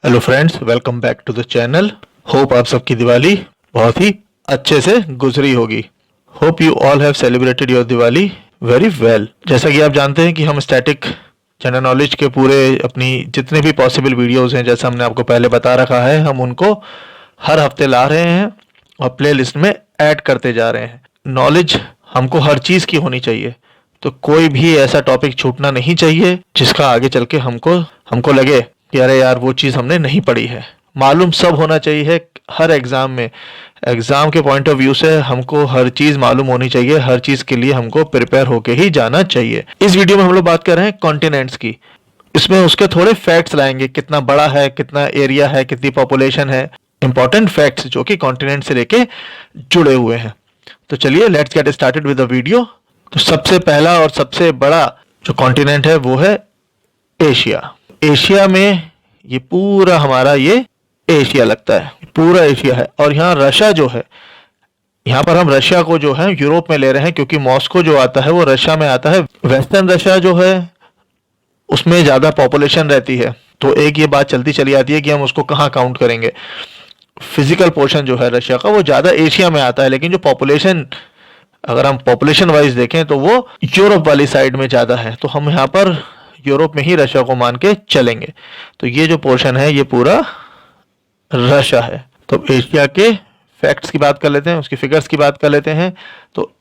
Hello friends, welcome back to the channel. Hope आप सबकी दिवाली बहुत ही अच्छे से गुजरी होगी। Hope you all have celebrated your Diwali very well. जैसा कि आप जानते हैं कि हम स्टैटिक जनरल नॉलेज के पूरे अपनी जितने भी पॉसिबल वीडियोस हैं, जैसा हमने आपको पहले बता रखा है, हम उनको हर हफ्ते ला रहे हैं और प्ले लिस्ट में ऐड करते जा रहे हैं। नॉलेज हमको हर चीज़ की होनी चाहिए, तो कोई भी ऐसा टॉपिक छूटना नहीं चाहिए जिसका आगे चल के हमको लगे कि अरे यार वो चीज़ हमने नहीं पढ़ी है। मालूम सब होना चाहिए हर एग्ज़ाम में। एग्ज़ाम के पॉइंट ऑफ व्यू से हमको हर चीज़ मालूम होनी चाहिए, हर चीज़ के लिए हमको प्रिपेयर होके ही जाना चाहिए। इस वीडियो में हम लोग बात कर रहे हैं कॉन्टिनेंट्स की। इसमें उसके थोड़े फैक्ट्स लाएंगे, कितना बड़ा है, कितना एरिया है, कितनी पॉपुलेशन है, इंपॉर्टेंट फैक्ट्स जो कि कॉन्टिनेंट से लेके जुड़े हुए हैं। तो चलिए let's get started with the video. तो सबसे पहला और सबसे बड़ा जो कॉन्टिनेंट है वो है एशिया। एशिया में ये पूरा हमारा ये एशिया लगता है, पूरा एशिया है। और यहाँ रशिया जो है, यहाँ पर हम रशिया को जो है यूरोप में ले रहे हैं, क्योंकि मॉस्को जो आता है वो रशिया में आता है। वेस्टर्न रशिया जो है उसमें ज़्यादा पॉपुलेशन रहती है, तो एक ये बात चलती चली आती है कि हम उसको कहाँ काउंट करेंगे। फिजिकल पोर्शन जो है रशिया का वो ज़्यादा एशिया में आता है, लेकिन जो पॉपुलेशन, अगर हम पॉपुलेशन वाइज देखें तो वो यूरोप वाली साइड में ज़्यादा है। तो हम यहाँ पर यूरोप में ही रशिया को मान के चलेंगे। तो ये जो पोर्शन है ये पूरा रशिया है। तो एशिया के फैक्ट्स की बात कर लेते हैं, उसकी फिगर्स की बात कर लेते हैं। तो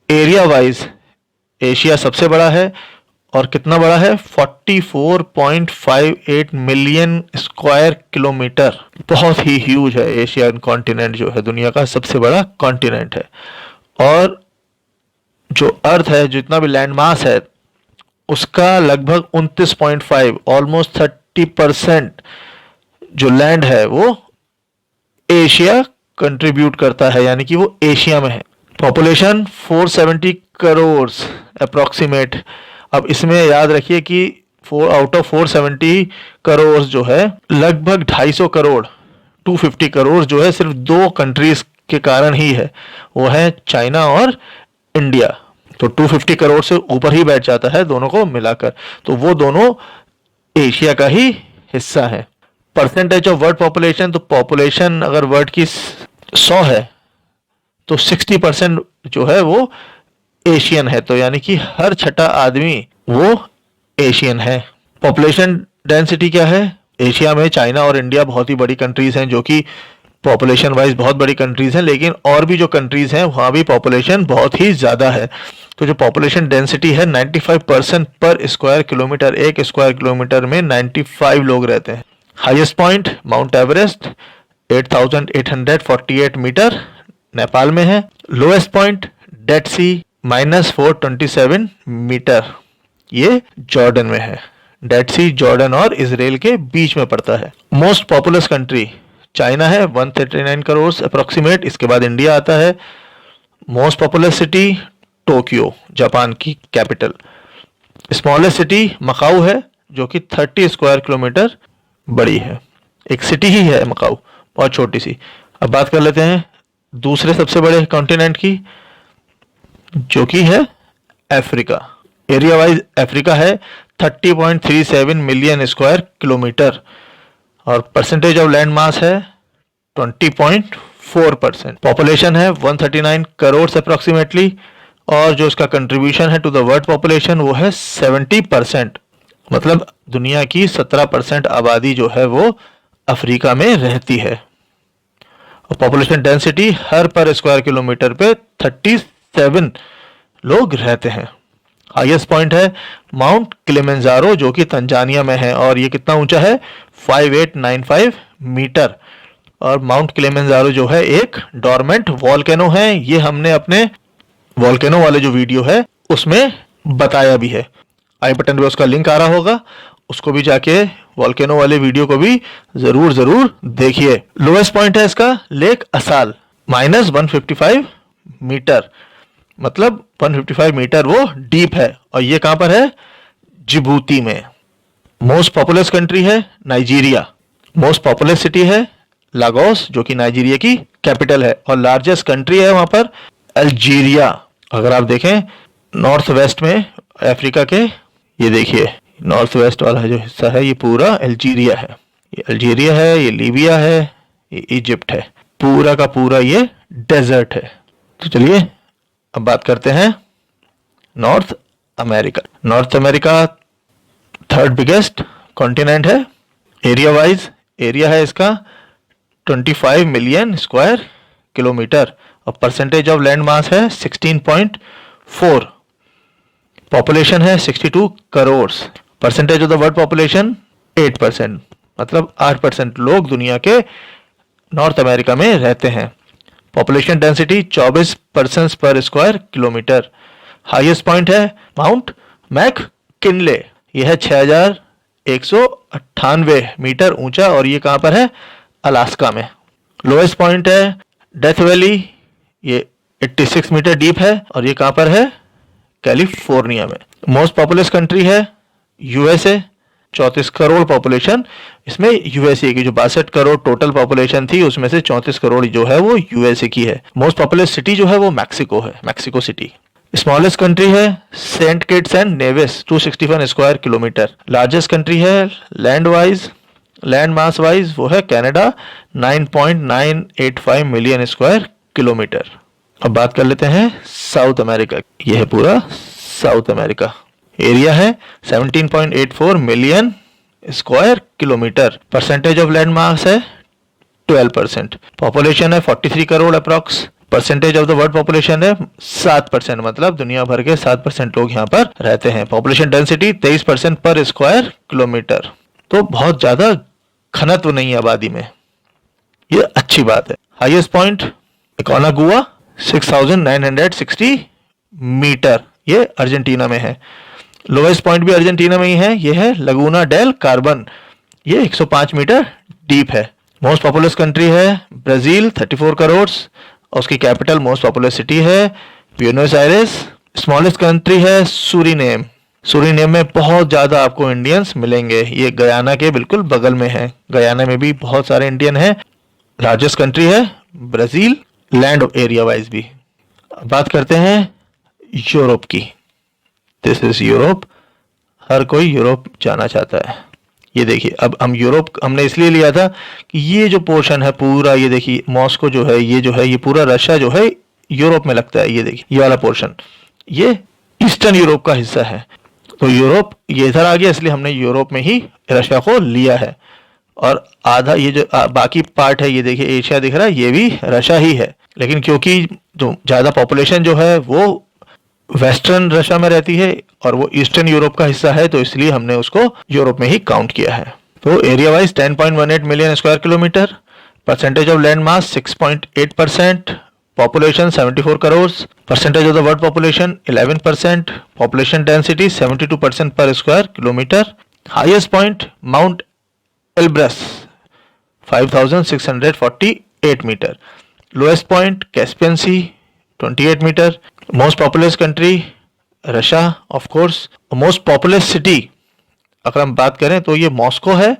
एरिया वाइज एशिया सबसे बड़ा है, और कितना बड़ा है? 44.58 मिलियन स्क्वायर किलोमीटर। बहुत ही ह्यूज है एशियन कॉन्टिनेंट, जो है दुनिया का सबसे बड़ा कॉन्टिनेंट है। और जो अर्थ है, जितना भी लैंड मास है, उसका लगभग 29.5, ऑलमोस्ट 30% जो लैंड है वो एशिया कंट्रीब्यूट करता है, यानी कि वो एशिया में है। Population 470 crore approximate. अब इसमें याद रखिए कि 4 आउट ऑफ 470 करोड़ जो है, लगभग 250 करोड़ 250 करोड़ जो है सिर्फ दो कंट्रीज के कारण ही है, वो है चाइना और इंडिया। तो 250 करोड़ से ऊपर ही बैठ जाता है दोनों को मिलाकर। तो वो दोनों एशिया का ही हिस्सा है। परसेंटेज ऑफ वर्ल्ड पॉपुलेशन, तो पॉपुलेशन अगर वर्ल्ड की 100 है तो 60% जो है वो एशियन है। तो यानी कि हर छठा आदमी वो एशियन है। पॉपुलेशन डेंसिटी क्या है? एशिया में चाइना और इंडिया बहुत ही बड़ी कंट्रीज हैं, जो कि पॉपुलेशन वाइज बहुत बड़ी कंट्रीज हैं, लेकिन और भी जो कंट्रीज हैं वहाँ भी पॉपुलेशन बहुत ही ज़्यादा है। तो जो पॉपुलेशन डेंसिटी है 95% पर स्क्वायर किलोमीटर, एक स्क्वायर किलोमीटर में 95 लोग रहते हैं। Highest point Mount Everest 8,848 metre Nepal में है। Lowest point Dead Sea -427 metre, ये जॉर्डन में है। डेड सी जॉर्डन और इजराइल के बीच में पड़ता है। मोस्ट पॉपुलस कंट्री चाइना है, 139 करोड़ अप्रोक्सीमेट। इसके बाद इंडिया आता है। Most populous city Tokyo, Japan की कैपिटल। स्मॉलेस्ट सिटी मकाऊ है, जो कि 30 स्क्वायर किलोमीटर बड़ी है। एक सिटी ही है मकाऊ, बहुत छोटी सी। अब बात कर लेते हैं दूसरे सबसे बड़े कॉन्टिनेंट की, जो कि है अफ्रीका। एरिया वाइज अफ्रीका है 30.37 मिलियन स्क्वायर किलोमीटर, और परसेंटेज ऑफ लैंड मास है 20.4%। पॉपुलेशन है 139 करोड़ अप्रोक्सीमेटली, और जो इसका कंट्रीब्यूशन है टू द वर्ल्ड पॉपुलेशन वो है 70%। मतलब दुनिया की 17% आबादी जो है वो अफ्रीका में रहती है। और पॉपुलेशन डेंसिटी हर पर स्क्वायर किलोमीटर पे 37 लोग रहते हैं। हाईएस्ट पॉइंट है माउंट किलिमंजारो, जो कि तंजानिया में है, और ये कितना ऊंचा है? 5895 मीटर। और माउंट किलिमंजारो जो है एक डोरमेंट वॉल्केनो है। ये हमने अपने वॉल्केनो वाले जो वीडियो है उसमें बताया भी है। आई बटन पे उसका लिंक आ रहा होगा, उसको भी जाके वॉल्केनो वाले वीडियो को भी जरूर देखिए। लोएस्ट पॉइंट है इसका लेक असाल, -155 मीटर। मतलब 155 मीटर वो डीप है, और ये कहां पर है? जिबूती में। मोस्ट पॉपुलस कंट्री है नाइजीरिया। मोस्ट पॉपुलस सिटी है लागोस, जो कि नाइजीरिया की कैपिटल है, और लार्जेस्ट कंट्री है वहां पर अल्जीरिया। अगर आप देखें नॉर्थ वेस्ट में अफ्रीका के, ये देखिए नॉर्थ वेस्ट वाला जो हिस्सा है ये पूरा अल्जीरिया है। ये अल्जीरिया है, ये लीबिया है, ये इजिप्ट है, पूरा का पूरा ये डेजर्ट है। तो चलिए अब बात करते हैं north America. North America third biggest continent है। एरिया वाइज एरिया है इसका 25 मिलियन स्क्वायर किलोमीटर और परसेंटेज ऑफ लैंड मास है 16.4। पॉपुलेशन है 62 crore. Percentage of the world population 8%, मतलब 8% लोग दुनिया के नॉर्थ अमेरिका में रहते हैं। पॉपुलेशन डेंसिटी 24 पर्सन्स पर स्क्वायर किलोमीटर। हाईएस्ट पॉइंट है माउंट मैक किनले, यह है 6198 मीटर ऊंचा और ये कहां पर है? अलास्का में। लोएस्ट पॉइंट है डेथ वैली, ये 86 मीटर डीप है और ये कहां पर है? कैलिफोर्निया में। मोस्ट पॉपुलस कंट्री है यूएसए, 34 करोड़ पॉपुलेशन। इसमें यूएसए की जो 62 करोड़ टोटल पॉपुलेशन थी उसमें से 34 करोड़ जो है वो यूएसए की है। मोस्ट पॉपुलस सिटी जो है वो मैक्सिको है, मैक्सिको सिटी। स्मॉलेस्ट कंट्री है Saint Kitts and Nevis, 261 square kilometre. Largest country है land wise, land mass wise वो है कनाडा, 9.985 मिलियन स्क्वायर किलोमीटर। अब बात कर लेते हैं साउथ अमेरिका। यह है पूरा साउथ अमेरिका। एरिया है 17.84 million square kilometre. Percentage of land मास है 12%। पॉपुलेशन है 43 crore approx. Percentage of the world population है 7%, मतलब दुनिया भर के 7% लोग यहाँ पर रहते हैं। पॉपुलेशन डेंसिटी 23% पर स्क्वायर किलोमीटर, तो बहुत ज्यादा घनत्व नहीं है आबादी में, ये अच्छी बात है। हाईएस्ट पॉइंट एकोनागुआ 6960 मीटर, ये अर्जेंटीना में है। लोएस्ट पॉइंट भी अर्जेंटीना में ही है, ये है लगूना डेल कार्बन, ये 105 मीटर डीप है। मोस्ट पॉपुलस कंट्री है ब्राजील, 34 करोड़ और उसकी कैपिटल मोस्ट पॉपुलस सिटी है ब्यूनस आयरेस। स्मॉलेस्ट कंट्री है सूरीनेम। सूरीनेम में बहुत ज्यादा आपको इंडियंस मिलेंगे, ये गयाना के बिल्कुल बगल में है। गयाना में भी बहुत सारे इंडियन हैं। लार्जेस्ट कंट्री है ब्राजील, लैंड एरिया वाइज भी। बात करते हैं यूरोप की। दिस इज यूरोप, हर कोई यूरोप जाना चाहता है। ये देखिए, अब हम यूरोप हमने इसलिए लिया था कि ये जो पोर्शन है पूरा, ये देखिए मॉस्को जो है, ये पूरा रशिया जो है यूरोप में लगता है। ये देखिए ये वाला पोर्शन, ये ईस्टर्न यूरोप का हिस्सा है। तो यूरोप ये इधर आ गया, इसलिए हमने यूरोप में ही रशिया को लिया है। और आधा ये जो बाकी पार्ट है, ये देखिए एशिया दिख रहा है, ये भी रशिया ही है। लेकिन क्योंकि जो ज्यादा पॉपुलेशन जो है वो वेस्टर्न रशिया में रहती है और वो ईस्टर्न यूरोप का हिस्सा है, तो इसलिए हमने उसको यूरोप में ही काउंट किया है। तो area wise 10.18 million square kilometre. Percentage of land mass 6.8%। Population 74 crore. Percentage of the world population 11%। Population density 72% per square kilometre. Highest point Mount Elbrus 5648 metre. Lowest point Caspian Sea 28 metre. Most populous country Russia of course. Most populous city अगर हम बात करें तो ये Moscow है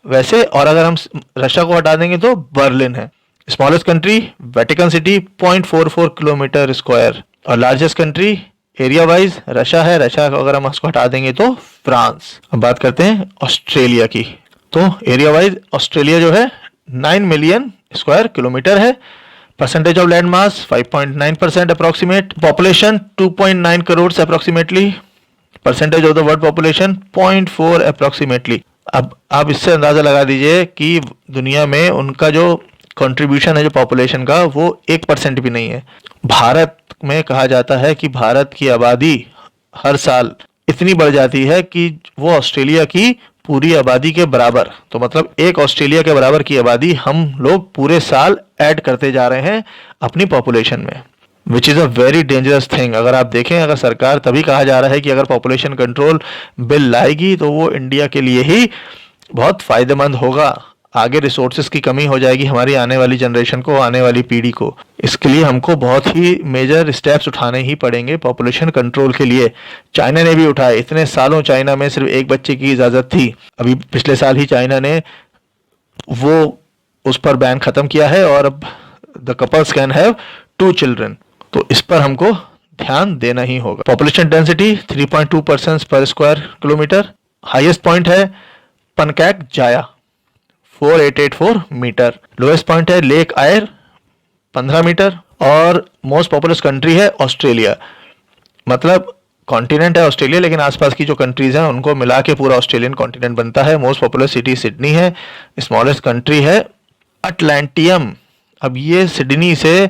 वैसे, और अगर हम रशिया को हटा देंगे तो बर्लिन है। Smallest country Vatican City 0.44 kilometre square. और largest country area wise Russia है, रशिया को अगर हम उसको हटा देंगे तो फ्रांस। अब बात करते हैं ऑस्ट्रेलिया की। तो एरिया वाइज ऑस्ट्रेलिया जो है 9 मिलियन स्क्वायर किलोमीटर है। Percentage of land mass 5.9% approximate. Population 2.9 crore approximately. Percentage of the world population 0.4 approximately. अब आप इससे अंदाजा लगा दीजिए कि दुनिया में उनका जो कंट्रीब्यूशन है जो पॉपुलेशन का, वो 1% भी नहीं है। भारत में कहा जाता है कि भारत की आबादी हर साल इतनी बढ़ जाती है कि वो ऑस्ट्रेलिया की पूरी आबादी के बराबर, तो मतलब एक ऑस्ट्रेलिया के बराबर की आबादी हम लोग पूरे साल ऐड करते जा रहे हैं अपनी पॉपुलेशन में, which is a very dangerous thing. अगर आप देखें, अगर सरकार, तभी कहा जा रहा है कि अगर पॉपुलेशन कंट्रोल बिल लाएगी तो वो इंडिया के लिए ही बहुत फायदेमंद होगा। आगे रिसोर्सेज की कमी हो जाएगी हमारी आने वाली जनरेशन को, आने वाली पीढ़ी को। इसके लिए हमको बहुत ही मेजर स्टेप्स उठाने ही पड़ेंगे पॉपुलेशन कंट्रोल के लिए। चाइना ने भी उठाए, इतने सालों चाइना में सिर्फ एक बच्चे की इजाज़त थी, अभी पिछले साल ही चाइना ने वो उस पर बैन खत्म किया है और अब the couples can have 2 children. तो इस पर हमको ध्यान देना ही होगा। पॉपुलेशन डेंसिटी 3.2% पर स्क्वायर किलोमीटर। हाईएस्ट पॉइंट है पनकैक जाया 4884 मीटर। लोएस्ट पॉइंट है लेक आयर 15 मीटर और मोस्ट पॉपुलस कंट्री है ऑस्ट्रेलिया। मतलब कॉन्टिनेंट है ऑस्ट्रेलिया, लेकिन आसपास की जो कंट्रीज हैं उनको मिला के पूरा ऑस्ट्रेलियन कॉन्टिनेंट बनता है। मोस्ट पॉपुलर सिटी सिडनी है। स्मॉलेस्ट कंट्री है अटलांटियम। अब ये सिडनी से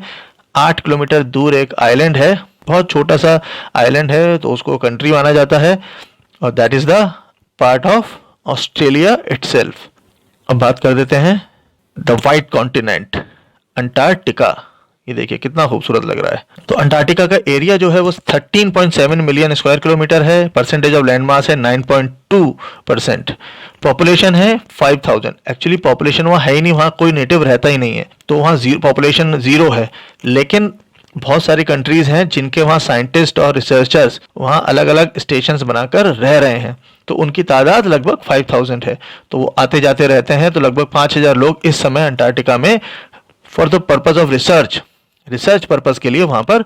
8 किलोमीटर दूर एक आइलैंड है, बहुत छोटा सा आइलैंड है, तो उसको कंट्री माना जाता है और that is the part of Australia itself. अब बात कर देते हैं द वाइट कॉन्टिनेंट अंटार्कटिका। ये देखिए कितना खूबसूरत लग रहा है। तो अंटार्कटिका का एरिया जो है वो 13.7 मिलियन स्क्वायर किलोमीटर है। परसेंटेज ऑफ लैंड मास है 9.2%। पॉपुलेशन है 5000। एक्चुअली पॉपुलेशन वहाँ है ही नहीं, वहाँ कोई नेटिव रहता ही नहीं है, तो वहाँ पॉपुलेशन 0 है। लेकिन बहुत सारी कंट्रीज हैं जिनके वहाँ साइंटिस्ट और रिसर्चर्स वहाँ अलग अलग स्टेशंस बनाकर रह रहे हैं, तो उनकी तादाद लगभग 5000 है। तो वो आते जाते रहते हैं। तो लगभग 5000 लोग इस समय अंटार्कटिका में for the purpose of research purpose के लिए वहां पर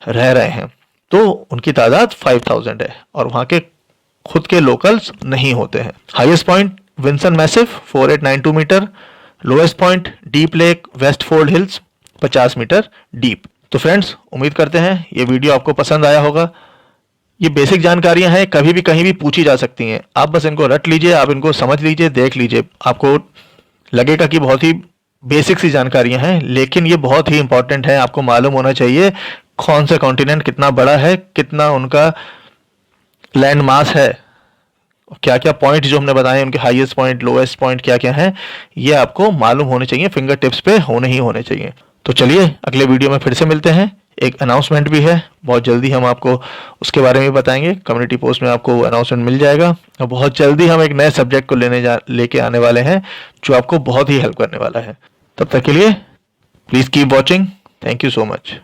रह रहे हैं। तो उनकी तादाद 5000 है और वहां के खुद के लोकल्स नहीं होते हैं। Highest point Vinson Massif 4892 metre. Lowest point deep lake Westford hills 50 metre deep. तो फ्रेंड्स, उम्मीद करते हैं ये वीडियो आपको पसंद आया होगा। ये बेसिक जानकारियां हैं, कभी भी कहीं भी पूछी जा सकती हैं। आप बस इनको रट लीजिए, आप इनको समझ लीजिए, देख लीजिए। आपको लगेगा कि बहुत ही बेसिक सी जानकारियां हैं, लेकिन ये बहुत ही इंपॉर्टेंट है। आपको मालूम होना चाहिए कौन सा कॉन्टिनेंट कितना बड़ा है, कितना उनका लैंड मास है, क्या क्या पॉइंट जो हमने बताए उनके हाईएस्ट पॉइंट, लोएस्ट पॉइंट क्या क्या है, ये आपको मालूम होने चाहिए, फिंगर टिप्स पे होने ही होने चाहिए। तो चलिए अगले वीडियो में फिर से मिलते हैं। एक अनाउंसमेंट भी है, बहुत जल्दी हम आपको उसके बारे में बताएंगे। कम्युनिटी पोस्ट में आपको अनाउंसमेंट मिल जाएगा और बहुत जल्दी हम एक नए सब्जेक्ट को लेके आने वाले हैं जो आपको बहुत ही हेल्प करने वाला है। तब तक के लिए please keep watching. Thank you so much.